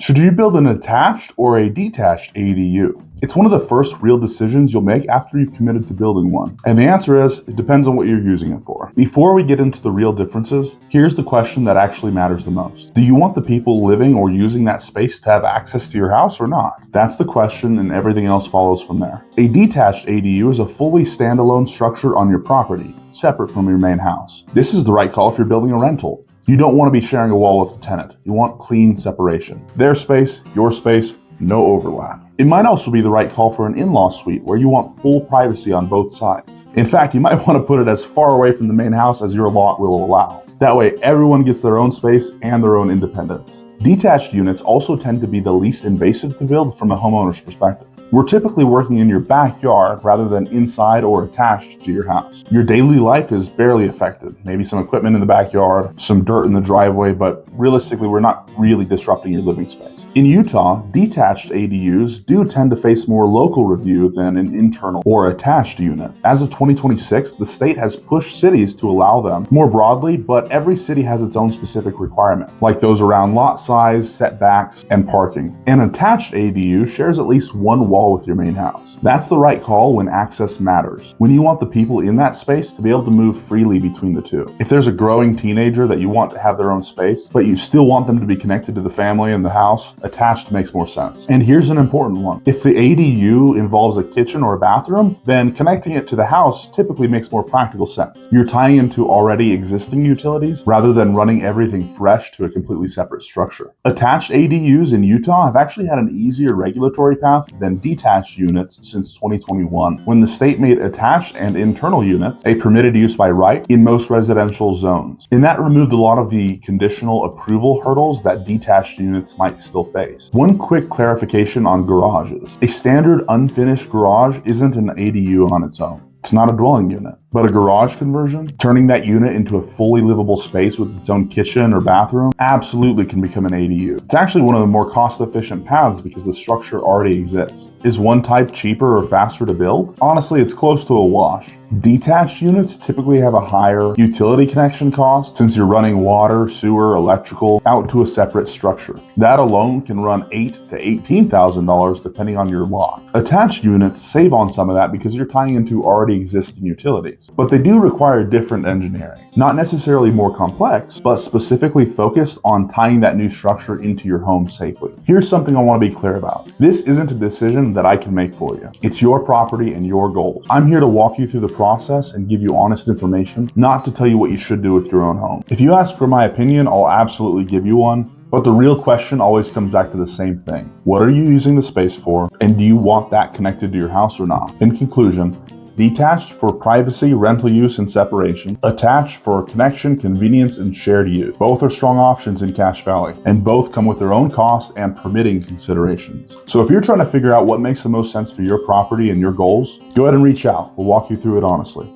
Should you build an attached or a detached ADU? It's one of the first real decisions you'll make after you've committed to building one. And the answer is, it depends on what you're using it for. Before we get into the real differences, here's the question that actually matters the most. Do you want the people living or using that space to have access to your house or not? That's the question, and everything else follows from there. A detached ADU is a fully standalone structure on your property, separate from your main house. This is the right call if you're building a rental. You don't want to be sharing a wall with a tenant. You want clean separation. Their space, your space, no overlap. It might also be the right call for an in-law suite where you want full privacy on both sides. In fact, you might want to put it as far away from the main house as your lot will allow. That way, everyone gets their own space and their own independence. Detached units also tend to be the least invasive to build from a homeowner's perspective. We're typically working in your backyard rather than inside or attached to your house. Your daily life is barely affected. Maybe some equipment in the backyard, some dirt in the driveway, but realistically, we're not really disrupting your living space. In Utah, detached ADUs do tend to face more local review than an internal or attached unit. As of 2026, the state has pushed cities to allow them more broadly, but every city has its own specific requirements, like those around lot size, setbacks, and parking. An attached ADU shares at least one wall with your main house. That's the right call when access matters, when you want the people in that space to be able to move freely between the two. If there's a growing teenager that you want to have their own space, but you still want them to be connected to the family and the house, attached makes more sense. And here's an important one. If the ADU involves a kitchen or a bathroom, then connecting it to the house typically makes more practical sense. You're tying into already existing utilities rather than running everything fresh to a completely separate structure. Attached ADUs in Utah have actually had an easier regulatory path than detached units since 2021, when the state made attached and internal units a permitted use by right in most residential zones. And that removed a lot of the conditional approval hurdles that detached units might still face. One quick clarification on garages. A standard unfinished garage isn't an ADU on its own. It's not a dwelling unit, but a garage conversion, turning that unit into a fully livable space with its own kitchen or bathroom, absolutely can become an ADU. It's actually one of the more cost-efficient paths because the structure already exists. Is one type cheaper or faster to build? Honestly, it's close to a wash. Detached units typically have a higher utility connection cost since you're running water, sewer, electrical out to a separate structure. That alone can run $8,000 to $18,000 depending on your lot. Attached units save on some of that because you're tying into already existing utilities, but they do require different engineering. Not necessarily more complex, but specifically focused on tying that new structure into your home safely. Here's something I want to be clear about. This isn't a decision that I can make for you. It's your property and your goals. I'm here to walk you through the process and give you honest information, not to tell you what you should do with your own home. If you ask for my opinion, I'll absolutely give you one. But the real question always comes back to the same thing. What are you using the space for? And do you want that connected to your house or not? In conclusion, detached for privacy, rental use, and separation. Attached for connection, convenience, and shared use. Both are strong options in Cache Valley, and both come with their own costs and permitting considerations. So if you're trying to figure out what makes the most sense for your property and your goals, go ahead and reach out. We'll walk you through it honestly.